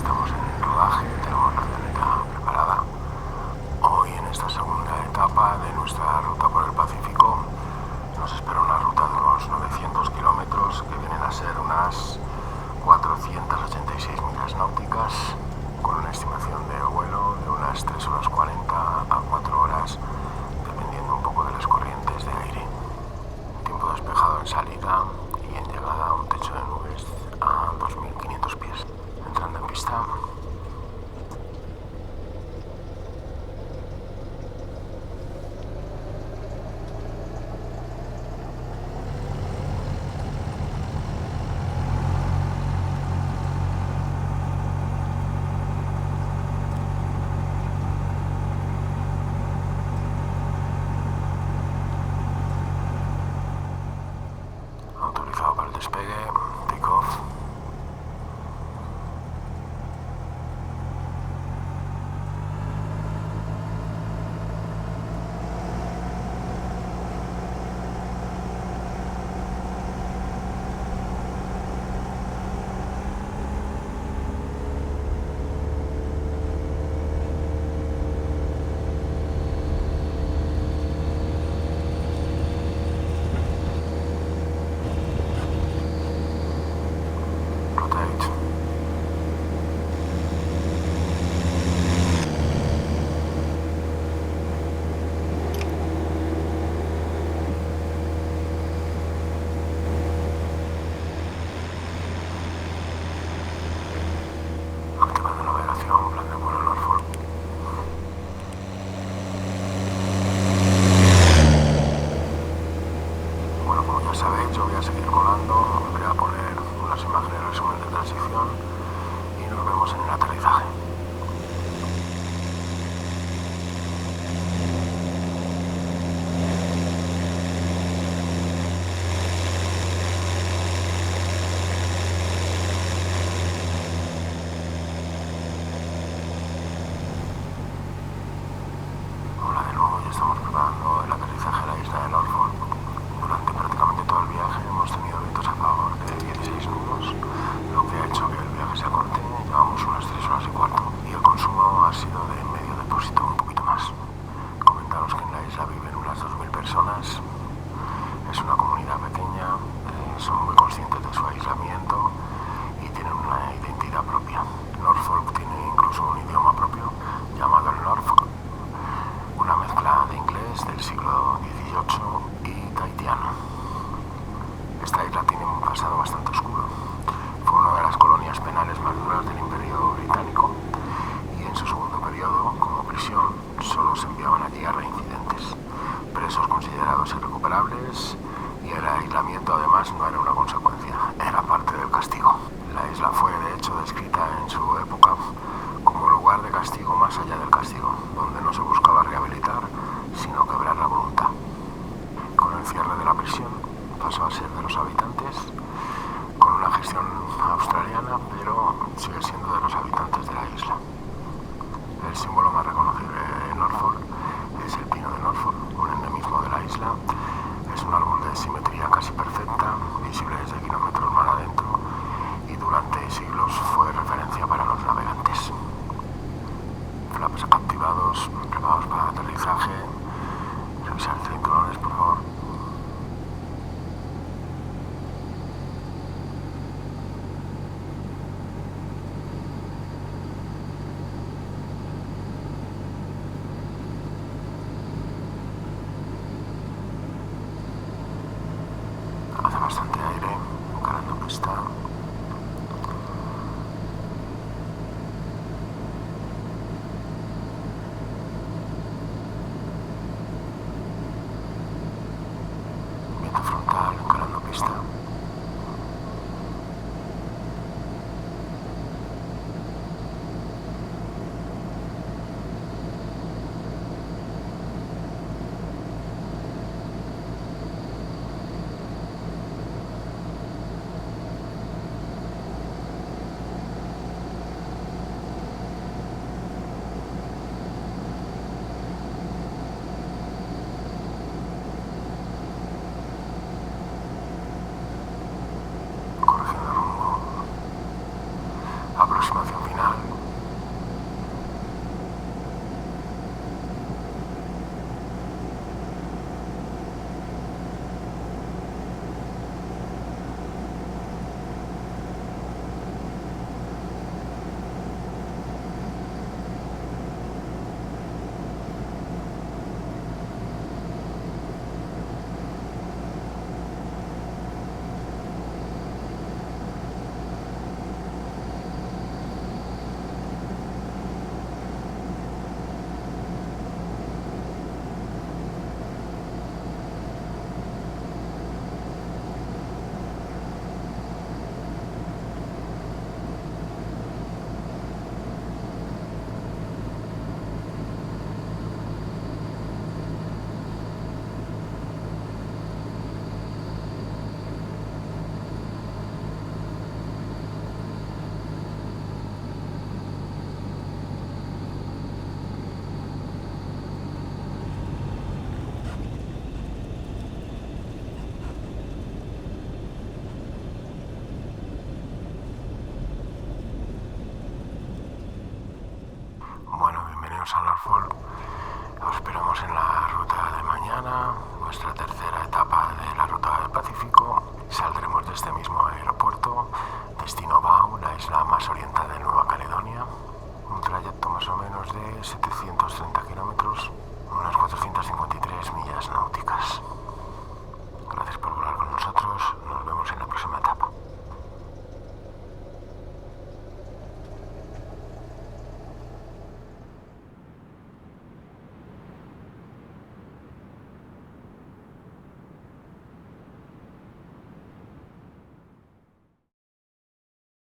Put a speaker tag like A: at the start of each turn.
A: Estamos en rodaje, tenemos la avioneta preparada. Hoy, en esta segunda etapa de nuestra ruta por el Pacífico, nos espera una ruta de unos 900 kilómetros, que vienen a ser unas 486 millas náuticas, con una estimación de vuelo de unas 3 horas 40 a 4 horas, dependiendo un poco de las corrientes de aire. Tiempo despejado en salida y en llegada un techo de nubes a 2.500 pies. Entrando en pista. Autorizado para el despegue, take off. Rotate. Activando navegación, plan de vuelo Norfolk. Bueno, como ya sabéis, yo voy a seguir volando, voy a poner unas imágenes de resumen de transición y nos vemos en el aterrizaje. Hola de nuevo, ya estamos preparando el aterrizaje a la isla de Norfolk. Durante prácticamente todo el viaje hemos tenido vientos a favor de 16 nudos, lo que ha hecho que el viaje se acorte. Llevamos unas 3 horas y cuarto y el consumo ha sido de medio depósito, un poquito más. Comentaros que en la isla viven unas 2.000 personas. Es una comunidad pequeña, son muy conscientes de su aislamiento y tienen una identidad propia. Norfolk tiene incluso un idioma propio llamado el Norfolk, una mezcla de inglés del siglo XVIII y tahitiano. Esta isla tiene un pasado bastante oscuro. Fue una de las colonias penales más duras del Imperio Británico y en su segundo periodo, como prisión, solo se enviaban allí a reincidentes, presos considerados irrecuperables, y el aislamiento además no era una consecuencia, era parte del castigo. La isla fue de hecho descrita en su época como lugar de castigo más allá del castigo, donde no se buscaba rehabilitar, sino quebrar la voluntad. Con el cierre de la prisión pasó a ser de los habitantes, con una gestión australiana, pero sigue siendo de los habitantes de la isla. El símbolo más reconocible de Norfolk es el pino de Norfolk, un endemismo de la isla. Es un árbol de simetría casi perfecta, visible desde kilómetros mar adentro, y durante siglos fue referencia para los navegantes. Flaps activados, preparados para aterrizaje. Revisar cinturones, por favor. Hace bastante aire, ganando pista. Viento frontal, ganando pista. Aproximación final. final. Bueno, bienvenidos a Norfolk. Os esperamos en la ruta de mañana, nuestra tercera etapa de la ruta del Pacífico. Saldremos de este mismo aeropuerto, destino Bau, la isla más oriental de Nueva